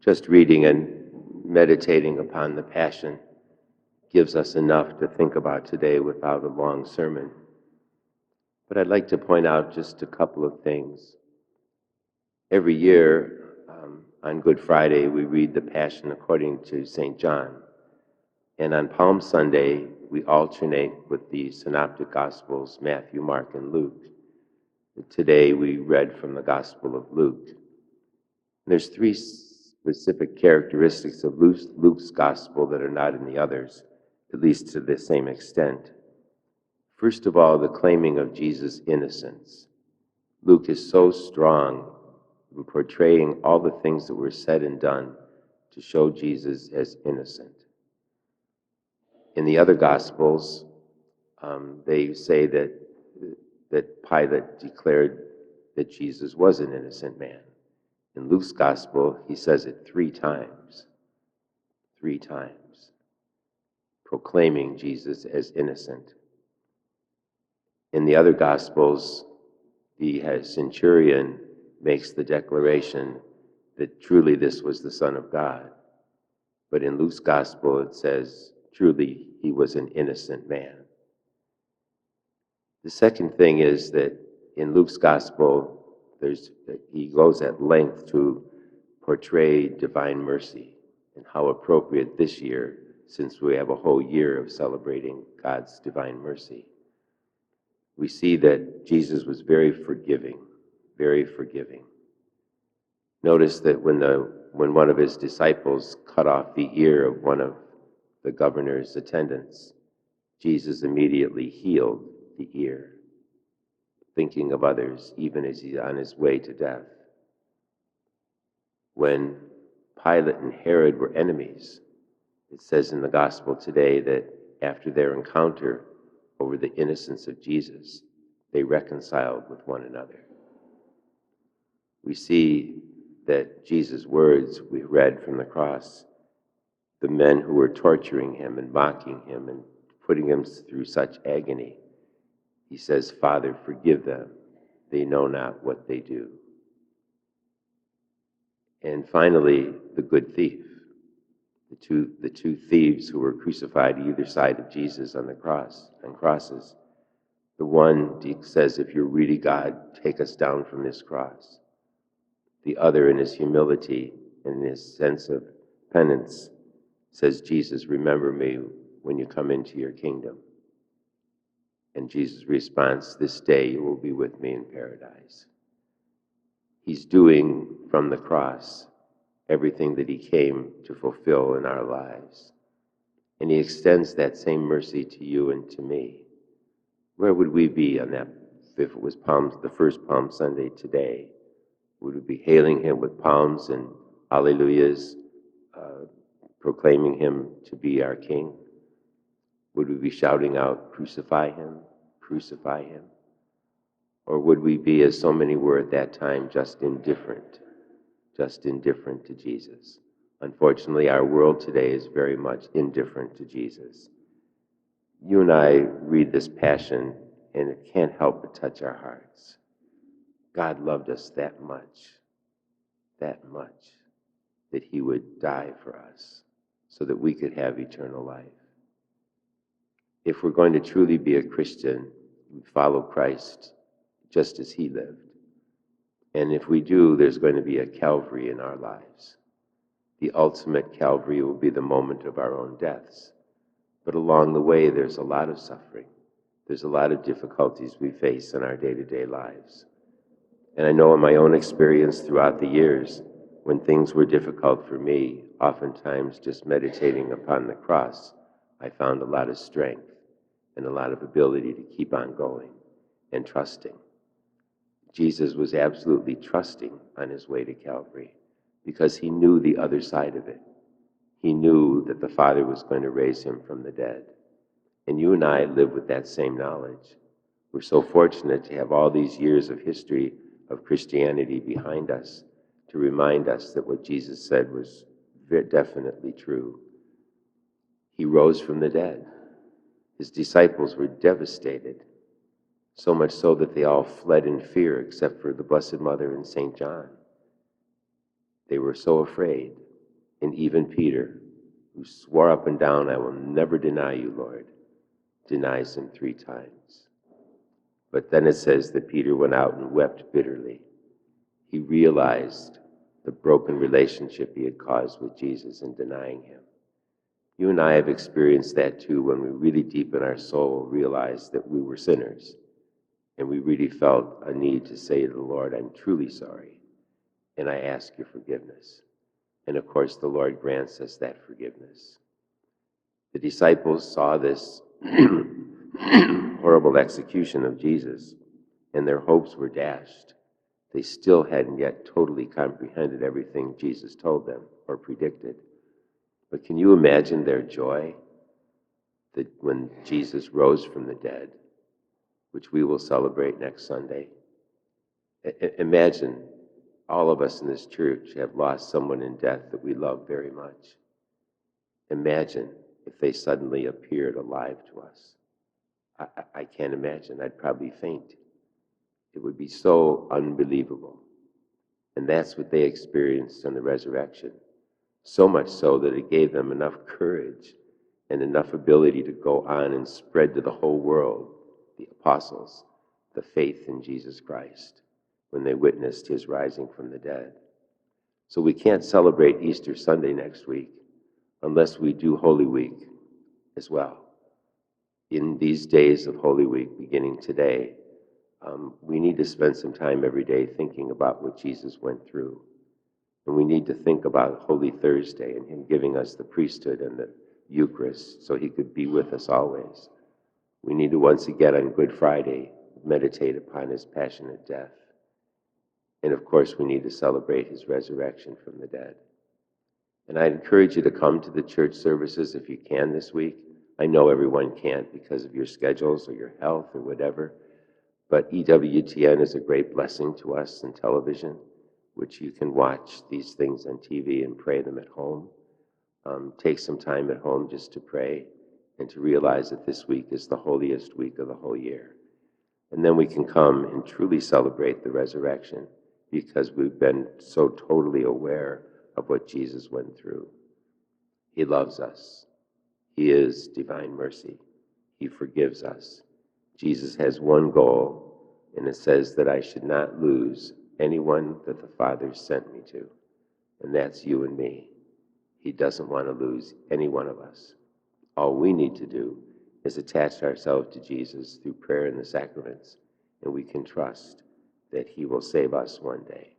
Just reading and meditating upon the Passion gives us enough to think about today without a long sermon. But I'd like to point out just a couple of things. Every year on Good Friday, we read the Passion according to St. John. And on Palm Sunday, we alternate with the Synoptic Gospels, Matthew, Mark, and Luke. Today, we read from the Gospel of Luke. There's three specific characteristics of Luke's Gospel that are not in the others, at least to the same extent. First of all, the claiming of Jesus' innocence. Luke is so strong in portraying all the things that were said and done to show Jesus as innocent. In the other Gospels, they say that Pilate declared that Jesus was an innocent man. In Luke's Gospel, he says it three times, proclaiming Jesus as innocent. In the other Gospels, the centurion makes the declaration that truly this was the Son of God. But in Luke's Gospel, it says, truly he was an innocent man. The second thing is that in Luke's Gospel, he goes at length to portray divine mercy, and how appropriate this year, since we have a whole year of celebrating God's divine mercy. We see that Jesus was very forgiving, very forgiving. Notice that when one of his disciples cut off the ear of one of the governor's attendants, Jesus immediately healed the ear, thinking of others even as he's on his way to death. When Pilate and Herod were enemies, it says in the gospel today that after their encounter over the innocence of Jesus, they reconciled with one another. We see that Jesus' words we read from the cross, the men who were torturing him and mocking him and putting him through such agony, he says, Father, forgive them. They know not what they do. And finally, the good thief. The two thieves who were crucified either side of Jesus on crosses. The one says, if you're really God, take us down from this cross. The other, in his humility and in his sense of penance, says, Jesus, remember me when you come into your kingdom. And Jesus' response, this day you will be with me in paradise. He's doing from the cross everything that he came to fulfill in our lives. And he extends that same mercy to you and to me. Where would we be on that, if it was the first Palm Sunday today? Would we be hailing him with palms and hallelujahs, proclaiming him to be our King? Would we be shouting out, crucify him, crucify him? Or would we be, as so many were at that time, just indifferent to Jesus? Unfortunately, our world today is very much indifferent to Jesus. You and I read this Passion, and it can't help but touch our hearts. God loved us that much, that he would die for us so that we could have eternal life. If we're going to truly be a Christian, we follow Christ just as he lived. And if we do, there's going to be a Calvary in our lives. The ultimate Calvary will be the moment of our own deaths. But along the way, there's a lot of suffering. There's a lot of difficulties we face in our day-to-day lives. And I know in my own experience throughout the years, when things were difficult for me, oftentimes just meditating upon the cross, I found a lot of strength and a lot of ability to keep on going and trusting. Jesus was absolutely trusting on his way to Calvary because he knew the other side of it. He knew that the Father was going to raise him from the dead. And you and I live with that same knowledge. We're so fortunate to have all these years of history of Christianity behind us to remind us that what Jesus said was very definitely true. He rose from the dead. His disciples were devastated, so much so that they all fled in fear except for the Blessed Mother and St. John. They were so afraid. And even Peter, who swore up and down, I will never deny you, Lord, denies him 3 times. But then it says that Peter went out and wept bitterly. He realized the broken relationship he had caused with Jesus in denying him. You and I have experienced that too, when we really deep in our soul realized that we were sinners, and we really felt a need to say to the Lord, I'm truly sorry, and I ask your forgiveness. And of course, the Lord grants us that forgiveness. The disciples saw this horrible execution of Jesus, and their hopes were dashed. They still hadn't yet totally comprehended everything Jesus told them or predicted. But can you imagine their joy that when Jesus rose from the dead, which we will celebrate next Sunday? Imagine all of us in this church have lost someone in death that we love very much. Imagine if they suddenly appeared alive to us. I can't imagine. I'd probably faint. It would be so unbelievable. And that's what they experienced on the resurrection. So much so that it gave them enough courage and enough ability to go on and spread to the whole world, the apostles, the faith in Jesus Christ when they witnessed his rising from the dead. So we can't celebrate Easter Sunday next week unless we do Holy Week as well. In these days of Holy Week, beginning today, we need to spend some time every day thinking about what Jesus went through. And we need to think about Holy Thursday and him giving us the priesthood and the Eucharist so he could be with us always. We need to once again on Good Friday meditate upon his passionate death. And of course, we need to celebrate his resurrection from the dead. And I encourage you to come to the church services if you can this week. I know everyone can't because of your schedules or your health or whatever, but EWTN is a great blessing to us in television, which you can watch these things on TV and pray them at home. Take some time at home just to pray and to realize that this week is the holiest week of the whole year. And then we can come and truly celebrate the resurrection because we've been so totally aware of what Jesus went through. He loves us. He is divine mercy. He forgives us. Jesus has one goal, and it says that I should not lose anyone that the Father sent me to, and that's you and me. He doesn't want to lose any one of us. All we need to do is attach ourselves to Jesus through prayer and the sacraments, and we can trust that he will save us one day.